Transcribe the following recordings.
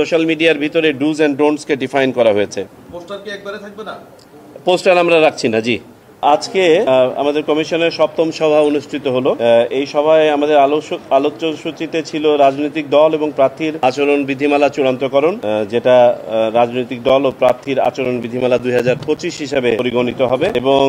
Social মিডিয়ার ভিতরে dos and don'ts কে ডিফাইন করা হয়েছে। পোস্টার কি একবারে থাকবে না? পোস্টার আমরা রাখছি না। জি, আজকে আমাদের কমিশনের সপ্তম সভা অনুষ্ঠিত হলো। এই সভায় আমাদের আলোচ্যসূচিতে ছিল রাজনৈতিক দল এবং প্রার্থীর আচরণ বিধিমালা চূড়ান্তকরণ, যেটা রাজনৈতিক দল ও প্রার্থীর আচরণ বিধিমালা 2025 হিসাবে পরিগণিত হবে, এবং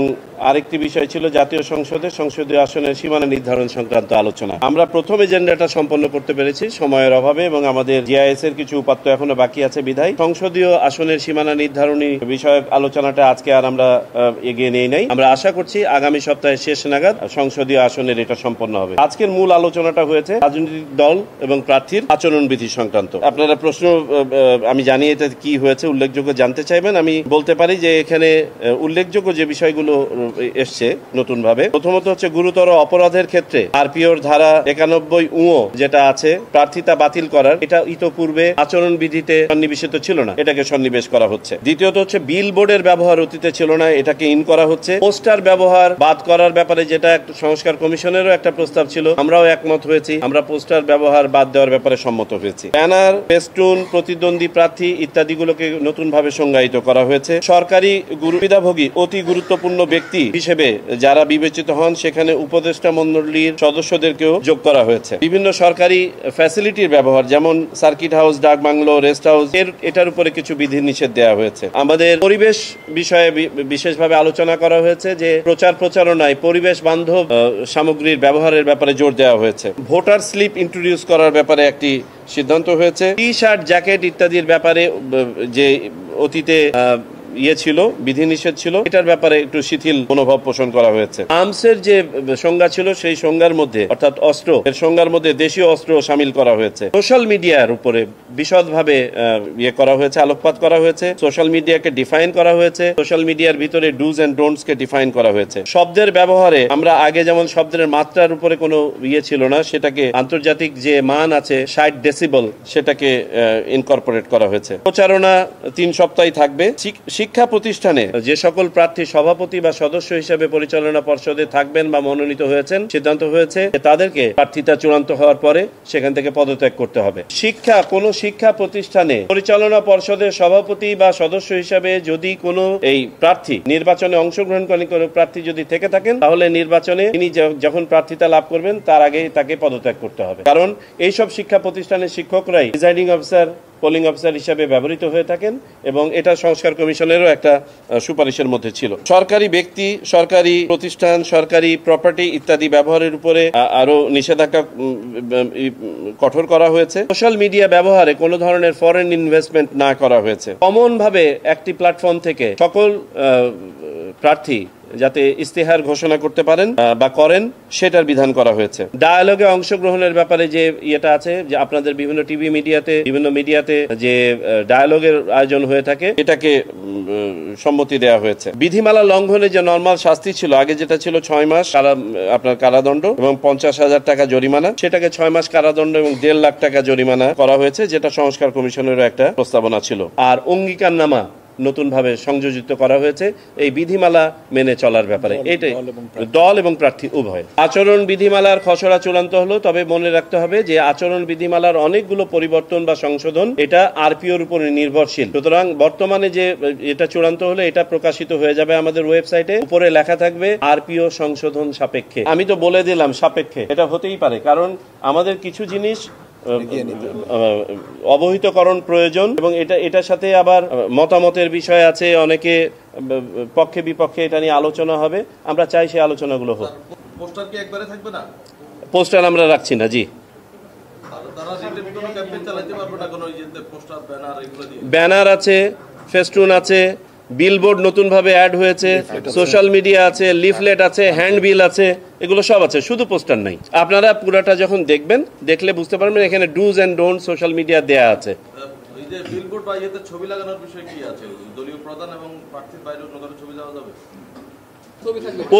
আরেকটি বিষয় ছিল জাতীয় সংসদের সংসদীয় আসনের সীমানা নির্ধারণ সংক্রান্ত আলোচনা। আমরা প্রথম এজেন্ডাটা সম্পন্ন করতে পেরেছি সময়ের অভাবে, এবং আমাদের জিআইএস এর কিছু উপাত্ত এখনো বাকি আছে বিধায় সংসদীয় আসনের সীমানা নির্ধারণী বিষয়ক আলোচনাটা আজকে আর আমরা এগিয়ে নিয়ে নাই। আমরা আশা করছি আগামী সপ্তাহে শেষ নাগাদ সংসদীয় আসনের এটা সম্পন্ন হবে। আজকের মূল আলোচনাটা হয়েছে রাজনৈতিক দল এবং প্রার্থীর আচরণবিধি সংক্রান্ত। আপনারা প্রশ্ন, আমি জানি এটা কি হয়েছে, উল্লেখযোগ্য জানতে চাইবেন। আমি বলতে পারি যে এখানে উল্লেখযোগ্য যে বিষয়গুলো এসছে নতুন ভাবে, প্রথমত হচ্ছে গুরুতর অপরাধের ক্ষেত্রে আরপিওর ধারা 91 যেটা আছে প্রার্থিতা বাতিল করার, এটা ইতোপূর্বে আচরণবিধিতে সন্নিবেশিত ছিল না, এটাকে সন্নিবেশ করা হচ্ছে। দ্বিতীয়ত হচ্ছে বিল বোর্ডের ব্যবহার অতীতে ছিল না, এটাকে ইন করা হচ্ছে। পোস্টার ব্যবহার বাদ করার ব্যাপারে যেটা সংস্কার কমিশনেরও একটা প্রস্তাব ছিল, আমরাও একমত হয়েছি, আমরা পোস্টার ব্যবহার বাদ দেওয়ার ব্যাপারে সম্মত হয়েছি। ব্যানার, ফেস্টুন, প্রতিদ্বন্দ্বী প্রার্থী ইত্যাদিগুলোকে নতুন ভাবে সংজ্ঞায়িত করা হয়েছে। সরকারি সুবিধাভোগী অতি গুরুত্বপূর্ণ ব্যক্তি হিসেবে যারা বিবেচিত হন সেখানে উপদেষ্টা মণ্ডলীর সদস্যদেরকেও যোগ করা হয়েছে। বিভিন্ন সরকারি ফ্যাসিলিটির ব্যবহার, যেমন সার্কিট হাউস, ডাক বাংলো, রেস্ট হাউস, এটার উপরে কিছু বিধি নিষেধ দেওয়া হয়েছে। আমাদের পরিবেশ বিষয়ে বিশেষভাবে আলোচনা করা হয়েছে যে প্রচারণায় পরিবেশ বান্ধব সামগ্রীর ব্যবহারের ব্যাপারে জোর দেওয়া হয়েছে। ভোটার স্লিপ ইন্ট্রোডিউস করার ব্যাপারে একটি সিদ্ধান্ত হয়েছে। টি শার্ট, জ্যাকেট ইত্যাদির ব্যাপারে যে অতীতে ছিল বিধিনিষেধ ছিল, এটার ব্যাপারে একটু শিথিল মনোভাব পোষণ করা হয়েছে। আর্মসের যে সংজ্ঞা ছিল সেই সংজ্ঞার মধ্যে, অর্থাৎ অস্ত্র এর সংজ্ঞার মধ্যে দেশীয় অস্ত্র শামিল করা হয়েছে। সোশ্যাল মিডিয়ার উপরে বিশদভাবে করা হয়েছে, আলোকপাত করা হয়েছে। সোশ্যাল মিডিয়াকে ডিফাইন করা হয়েছে, সোশ্যাল মিডিয়ার ভিতরে ডুজ এন্ড ডোন্টস কে ডিফাইন করা হয়েছে। শব্দের ব্যবহারে আমরা আগে যেমন শব্দের মাত্রার উপরে কোনো ছিল না, সেটাকে আন্তর্জাতিক যে মান আছে 60 ডেসিবল, সেটাকে ইনকর্পোরেট করা হয়েছে। প্রচারণা 3 সপ্তাহ থাকবে। শিক্ষা প্রতিষ্ঠানে যে সকল প্রার্থী সভাপতি বা সদস্য হিসেবে পরিচালনা পর্ষদে থাকবেন বা মনোনীত হয়েছেন, সিদ্ধান্ত হয়েছে তাদেরকে প্রার্থিতা চূড়ান্ত হওয়ার পরে সেখান থেকে পদত্যাগ করতে হবে। কোন শিক্ষা প্রতিষ্ঠানে পরিচালনা পর্ষদের সভাপতি বা সদস্য হিসাবে যদি কোনো এই প্রার্থী নির্বাচনে অংশগ্রহণ করেন, কোনো প্রার্থী যদি থেকে থাকেন, তাহলে নির্বাচনে তিনি যখন প্রার্থিতা লাভ করবেন তার আগে তাকে পদত্যাগ করতে হবে। কারণ এইসব শিক্ষা প্রতিষ্ঠানের শিক্ষকরাই প্রিজাইডিং অফিসার, পোলিং অফিসার হিসাবে ব্যবহৃত হয়ে থাকেন, এবং এটা সংস্কার কমিশনেরও একটা সুপারিশের মধ্যে ছিল। সরকারি ব্যক্তি, সরকারি প্রতিষ্ঠান, সরকারি প্রপার্টি ইত্যাদি ব্যবহারের উপরে আরো নিষেধাজ্ঞা কঠোর করা হয়েছে। সোশ্যাল মিডিয়া ব্যবহারে কোনো ধরনের ফরেন ইনভেস্টমেন্ট না করা হয়েছে। কমন ভাবে একটি প্ল্যাটফর্ম থেকে সকল প্রার্থী যাতে ইস্তেহার ঘোষণা করতে পারেন বা করেন, সেটার বিধান করা হয়েছে। ডায়ালগে অংশগ্রহণের ব্যাপারে যে ইয়েটা আছে, যে আপনাদের বিভিন্ন টিভি মিডিয়াতে, বিভিন্ন মিডিয়াতে যে ডায়ালগের আয়োজন হয়ে থাকে, এটাকে সম্মতি দেওয়া হয়েছে। বিধিমালা লঙ্ঘনে যে নরমাল শাস্তি ছিল, আগে যেটা ছিল 6 মাস আপনার কারাদণ্ড এবং 50,000 টাকা জরিমানা, সেটাকে 6 মাস কারাদণ্ড এবং 1.5 লাখ টাকা জরিমানা করা হয়েছে, যেটা সংস্কার কমিশনেরও একটা প্রস্তাবনা ছিল। আর অঙ্গীকারনামা নতুন ভাবে সংযোজিত করা হয়েছে এই বিধিমালা মেনে চলার ব্যাপারে। এটাই দল এবং প্রার্থী উভয়। আচরণ বিধিমালার খসড়া চূড়ান্ত হলো, তবে মনে রাখতে হবে যে আচরণ বিধিমালার অনেকগুলো পরিবর্তন বা সংশোধন এটা আরপিওর উপরে নির্ভরশীল। সুতরাং বর্তমানে যে এটা চূড়ান্ত হলে এটা প্রকাশিত হয়ে যাবে আমাদের ওয়েবসাইটে, উপরে লেখা থাকবে আরপিও সংশোধন সাপেক্ষে। আমি তো বলে দিলাম সাপেক্ষে, এটা হতেই পারে, কারণ আমাদের কিছু জিনিস অবহিতকরণ প্রয়োজন, এবং এটার সাথে আবার মতামতের বিষয় আছে, অনেকে পক্ষে বিপক্ষে এটা নিয়ে আলোচনা হবে। আমরা চাই সেই আলোচনাগুলো হোক। পোস্টার কি একবারে থাকবে না? পোস্টার আমরা রাখছি না। জি, ব্যানার আছে, ফেস্টুন আছে, বিলবোর্ড নতুন ভাবে অ্যাড হয়েছে, সোশ্যাল মিডিয়া আছে, লিফলেট আছে, হ্যান্ডবিল আছে, এগুলো সব আছে, শুধু পোস্টার নাই। আপনারা পুরাটা যখন দেখবেন, দেখলে বুঝতে পারবেন এখানে dos and don't social media দেয়া আছে। এই যে বিলবোর্ড বা ইয়েতে ছবি লাগানোর বিষয় কি আছে? দলীয় প্রধান এবং প্রার্থীর বাইরে অন্য কারো ছবি দেওয়া যাবে?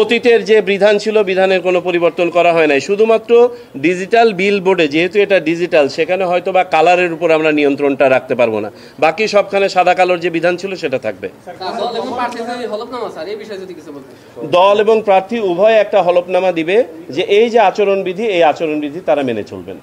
অতীতের যে বিধান ছিল, বিধানের কোনো পরিবর্তন করা হয় নাই। শুধুমাত্র ডিজিটাল বিল বোর্ডে, যেহেতু এটা ডিজিটাল, সেখানে হয়তো বা কালারের উপর আমরা নিয়ন্ত্রণটা রাখতে পারবো না, বাকি সবখানে সাদা কালোর যে বিধান ছিল সেটা থাকবে। দল এবং প্রার্থী উভয় একটা হলফনামা দিবে যে এই যে আচরণবিধি, এই আচরণবিধি তারা মেনে চলবেন।